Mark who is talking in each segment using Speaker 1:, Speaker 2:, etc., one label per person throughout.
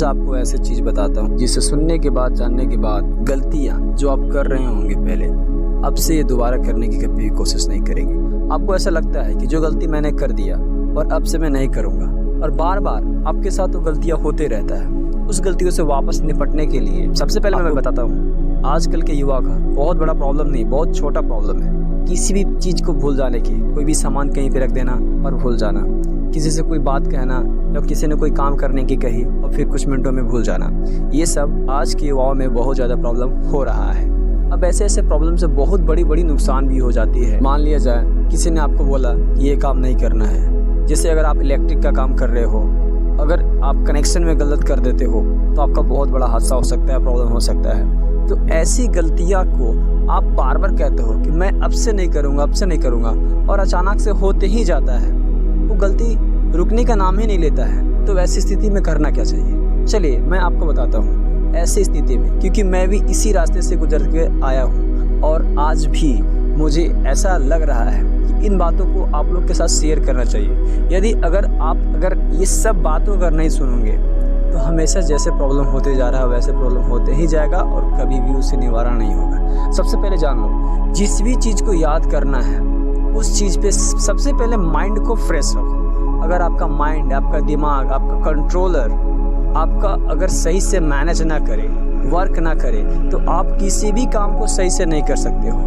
Speaker 1: आज आपको ऐसी चीज़ बताता हूँ जिसे सुनने के बाद, जानने के बाद गलतियाँ जो आप कर रहे होंगे पहले, अब से ये दोबारा करने की कभी भी कोशिश नहीं करेंगे। आपको ऐसा लगता है कि जो गलती मैंने कर दिया और अब से मैं नहीं करूँगा, और बार बार आपके साथ वो गलतियाँ होते रहता है। उस गलतियों से वापस निपटने के लिए सबसे पहले मैं बताता हूँ, आजकल के युवा का बहुत बड़ा प्रॉब्लम नहीं, बहुत छोटा प्रॉब्लम है किसी भी चीज़ को भूल जाने की। कोई भी सामान कहीं पे रख देना और भूल जाना, किसी से कोई बात कहना या किसी ने कोई काम करने की कही और फिर कुछ मिनटों में भूल जाना, ये सब आज के युवाओं में बहुत ज़्यादा प्रॉब्लम हो रहा है। अब ऐसे प्रॉब्लम से बहुत बड़ी नुकसान भी हो जाती है। मान लिया जाए किसी ने आपको बोला कि ये काम नहीं करना है, जैसे अगर आप इलेक्ट्रिक का काम कर रहे हो, अगर आप कनेक्शन में गलत कर देते हो तो आपका बहुत बड़ा हादसा हो सकता है, प्रॉब्लम हो सकता है। तो ऐसी गलतियां को आप बार बार कहते हो कि मैं अब से नहीं करूँगा, अब से नहीं करूँगा, और अचानक से होते ही जाता है, वो गलती रुकने का नाम ही नहीं लेता है। तो ऐसी स्थिति में करना क्या चाहिए? चलिए मैं आपको बताता हूँ। ऐसी स्थिति में, क्योंकि मैं भी इसी रास्ते से गुजर के आया हूँ और आज भी मुझे ऐसा लग रहा है कि इन बातों को आप लोग के साथ शेयर करना चाहिए। यदि अगर ये सब बातों अगर नहीं सुनोगे तो हमेशा जैसे प्रॉब्लम होते जा रहा है वैसे प्रॉब्लम होते ही जाएगा और कभी भी उससे निवारण नहीं होगा। सबसे पहले जान लो, जिस भी चीज़ को याद करना है उस चीज़ पे सबसे पहले माइंड को फ्रेश रखो। अगर आपका माइंड, आपका दिमाग, आपका कंट्रोलर आपका अगर सही से मैनेज ना करे, वर्क ना करे, तो आप किसी भी काम को सही से नहीं कर सकते हो।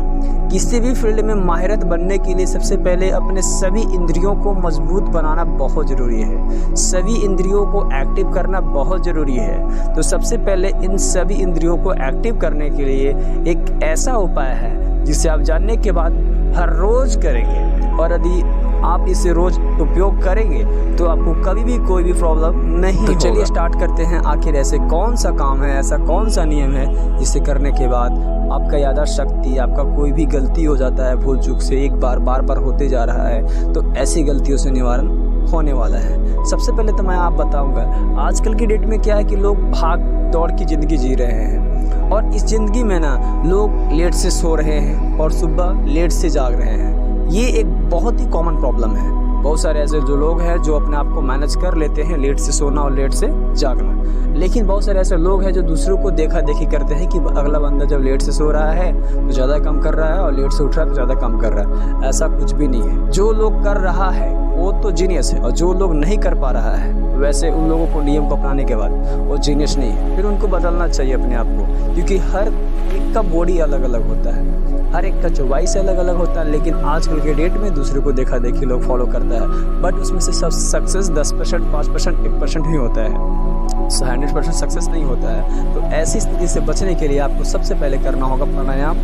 Speaker 1: किसी भी फील्ड में माहिरत बनने के लिए सबसे पहले अपने सभी इंद्रियों को मजबूत बनाना बहुत ज़रूरी है। सभी इंद्रियों को एक्टिव करना बहुत ज़रूरी है। तो सबसे पहले इन सभी इंद्रियों को एक्टिव करने के लिए एक ऐसा उपाय है जिसे आप जानने के बाद हर रोज़ करेंगे, और यदि आप इसे रोज़ उपयोग करेंगे तो आपको कभी भी कोई भी प्रॉब्लम नहीं होगा। तो चलिए स्टार्ट करते हैं। आखिर ऐसे कौन सा काम है, ऐसा कौन सा नियम है जिसे करने के बाद आपका याददाश्त शक्ति, आपका कोई भी गलती हो जाता है भूल चूक से, एक बार बार होते जा रहा है, तो ऐसी गलतियों से निवारण होने वाला है। सबसे पहले तो मैं आप बताऊंगा, आजकल की डेट में क्या है कि लोग भाग दौड़ की ज़िंदगी जी रहे हैं, और इस ज़िंदगी में ना लोग लेट से सो रहे हैं और सुबह लेट से जाग रहे हैं। ये एक बहुत ही कॉमन प्रॉब्लम है। बहुत सारे ऐसे जो लोग हैं जो अपने आप को मैनेज कर लेते हैं, लेट से सोना और लेट से जागना, लेकिन बहुत सारे ऐसे लोग हैं जो दूसरों को देखा देखी करते हैं कि अगला बंदा जब लेट से सो रहा है तो ज़्यादा काम कर रहा है और लेट से उठ रहा है तो ज़्यादा काम कर रहा है। ऐसा कुछ भी नहीं है। जो लोग कर रहा है वो तो जीनियस है, और जो लोग नहीं कर पा रहा है वैसे उन लोगों को नियम को अपनाने के बाद वो जीनियस नहीं है। फिर उनको बदलना चाहिए अपने आप को, क्योंकि हर एक का बॉडी अलग अलग होता है, हर एक का चॉइस अलग अलग होता है। लेकिन आजकल के डेट में दूसरे को देखा देखी लोग फॉलो करता है, बट उसमें से सब सक्सेस 10%, 5%, 1% ही होता है, 100% सक्सेस नहीं होता है। तो ऐसी स्थिति से बचने के लिए आपको सबसे पहले करना होगा प्राणायाम,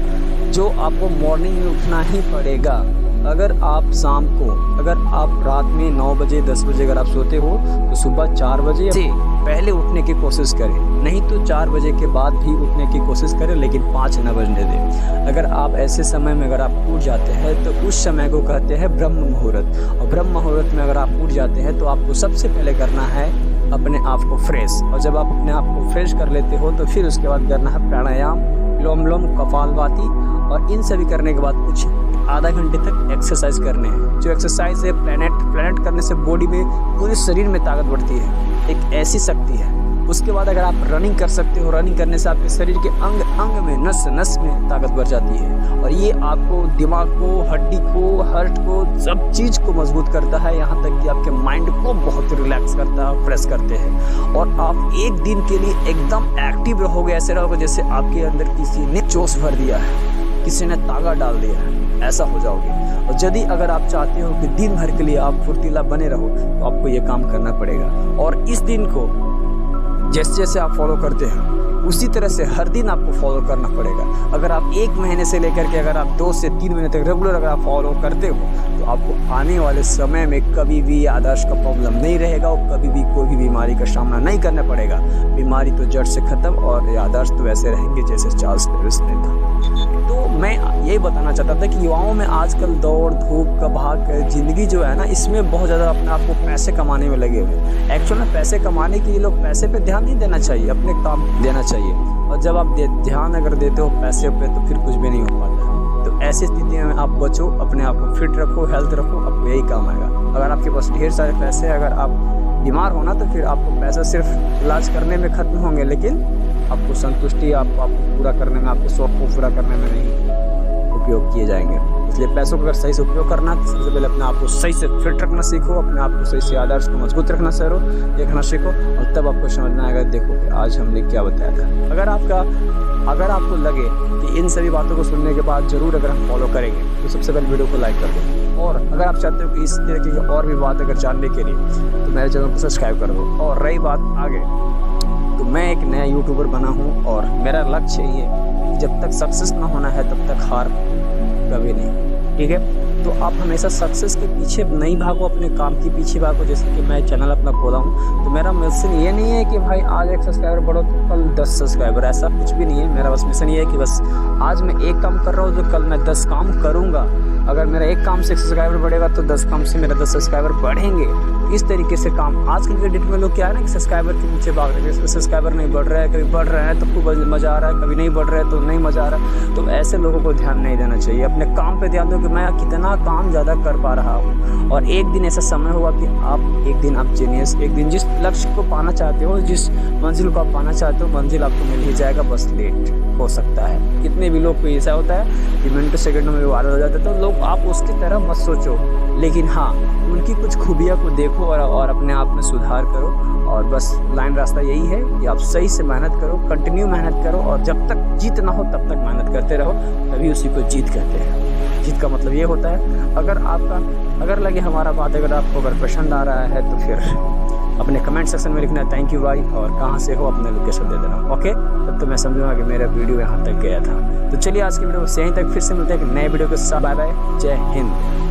Speaker 1: जो आपको मॉर्निंग में उठना ही पड़ेगा। अगर आप शाम को, अगर आप रात में 9 बजे 10 बजे अगर आप सोते हो तो सुबह 4 बजे से पहले उठने की कोशिश करें, नहीं तो 4 बजे के बाद भी उठने की कोशिश करें, लेकिन 5 न बजने दें। अगर आप ऐसे समय में अगर आप उठ जाते हैं तो उस समय को कहते हैं ब्रह्म मुहूर्त, और ब्रह्म मुहूर्त में अगर आप उठ जाते हैं तो आपको सबसे पहले करना है अपने आप को फ्रेश, और जब आप अपने आप को फ्रेश कर लेते हो तो फिर उसके बाद करना है प्राणायाम, लोम लोम, कपालभाति, और इन सभी करने के बाद कुछ आधा घंटे तक एक्सरसाइज करने हैं। जो एक्सरसाइज है प्लैनेट करने से बॉडी में, पूरे शरीर में ताकत बढ़ती है, एक ऐसी शक्ति है। उसके बाद अगर आप रनिंग कर सकते हो, रनिंग करने से आपके शरीर के अंग अंग में, नस नस में ताकत बढ़ जाती है, और ये आपको, दिमाग को, हड्डी को, हार्ट को, सब चीज़ को मजबूत करता है, यहाँ तक कि आपके माइंड को बहुत रिलैक्स करता है, फ्रेश करते हैं, और आप एक दिन के लिए एकदम एक्टिव रहोगे। ऐसे रहोगे जैसे आपके अंदर किसी ने जोश भर दिया है, किसी ने ताकत डाल दिया है, ऐसा हो जाओगे। और यदि अगर आप चाहते हो कि दिन भर के लिए आप फुर्तीला बने रहो तो आपको ये काम करना पड़ेगा, और इस दिन को जैसे जैसे आप फॉलो करते हैं उसी तरह से हर दिन आपको फॉलो करना पड़ेगा। अगर आप 1 महीने से लेकर के अगर आप 2 से 3 महीने तक रेगुलर अगर आप फॉलो करते हो तो आपको आने वाले समय में कभी भी याददाश्त का प्रॉब्लम नहीं रहेगा, और कभी भी कोई भी बीमारी का सामना नहीं करना पड़ेगा। बीमारी तो जड़ से ख़त्म, और याददाश्त तो वैसे रहेंगे जैसे चार्ल्स डार्विन ने था। तो मैं यही बताना चाहता था कि युवाओं में आजकल दौड़ धूप का भाग ज़िंदगी जो है ना, इसमें बहुत ज़्यादा अपने आप को पैसे कमाने में लगे हुए हैं। एक्चुअल में पैसे कमाने के लिए लोग पैसे पे ध्यान नहीं देना चाहिए, अपने काम देना चाहिए, और जब आप ध्यान अगर देते हो पैसे पे तो फिर कुछ भी नहीं हो पाता। तो ऐसी स्थिति में आप बचो, अपने आप को फिट रखो, हेल्थ रखो, आपको यही काम आएगा। अगर आपके पास ढेर सारे पैसे, अगर आप बीमार होना तो फिर आपको पैसा सिर्फ इलाज करने में ख़त्म होंगे, लेकिन आपको संतुष्टि आपको पूरा करने में, आपके शौक़ को पूरा करने में नहीं उपयोग किए जाएंगे। इसलिए पैसों का अगर सही से उपयोग करना है तो सबसे पहले अपने आप को सही से फिट रखना सीखो, अपने आप को सही से आदर्श को मजबूत रखना देखना सीखो, और तब आपको समझ में आएगा देखो कि आज हमने क्या बताया था। अगर आपको लगे कि इन सभी बातों को सुनने के बाद ज़रूर अगर हम फॉलो करेंगे तो सबसे पहले वीडियो को लाइक कर दो, और अगर आप चाहते हो कि इस तरीके की और भी बात अगर जानने के लिए तो मेरे चैनल को सब्सक्राइब कर दो। और रही बात आगे, तो मैं एक नया यूट्यूबर बना हूँ और मेरा लक्ष्य ये है कि जब तक सक्सेस ना होना है तब तक हार कभी नहीं, ठीक है। तो आप हमेशा सक्सेस के पीछे नहीं भागो, अपने काम के पीछे भागो। जैसे कि मैं चैनल अपना खोला हूँ तो मेरा मिशन ये नहीं है कि भाई आज 1 सब्सक्राइबर बढ़ो तो कल 10 सब्सक्राइबर, ऐसा कुछ भी नहीं है। मेरा बस मिशन ये है कि बस आज मैं एक काम कर रहा हूँ तो कल मैं 10 काम करूँगा। अगर मेरा एक काम से 1 सब्सक्राइबर बढ़ेगा तो 10 काम से मेरा 10 सब्सक्राइबर बढ़ेंगे। इस तरीके से काम आजकल के डेट में लोग क्या है ना कि सब्सक्राइबर के पीछे भाग रहे हैं, सब्सक्राइबर नहीं बढ़ रहा है, कभी बढ़ रहा है तो खूब मज़ा आ रहा है, कभी नहीं बढ़ रहा है तो नहीं मज़ा आ रहा है। तो ऐसे लोगों को ध्यान नहीं देना चाहिए, अपने काम पे ध्यान दो कि मैं कितना काम ज़्यादा कर पा रहा हूँ। और एक दिन ऐसा समय होगा कि एक दिन आप जीनियस, एक दिन जिस लक्ष्य को पाना चाहते हो, जिस मंजिल को आप पाना चाहते हो, मंजिल आपको मिल ही जाएगा, बस लेट हो सकता है। कितने भी लोग को ऐसा होता है कि मिनटों सेकंडों में वायरल हो जाता है, तो लोग आप उसकी तरह मत सोचो, लेकिन हाँ उनकी कुछ खूबियाँ को देखो और अपने आप में सुधार करो। और बस लाइन रास्ता यही है कि आप सही से मेहनत करो, कंटिन्यू मेहनत करो, और जब तक जीत ना हो तब तक मेहनत करते रहो, तभी उसी को जीत कहते हैं। जीत का मतलब ये होता है अगर लगे हमारा बात अगर आपको अगर पसंद आ रहा है तो फिर अपने कमेंट सेक्शन में लिखना थैंक यू भाई, और कहाँ से हो अपने लोकेशन दे देना। ओके, तब तो मैं समझूंगा कि मेरा वीडियो यहाँ तक गया था। तो चलिए आज की वीडियो को यहीं तक, फिर से मिलते हैं एक नए वीडियो के साथ। बाय बाय, जय हिंद।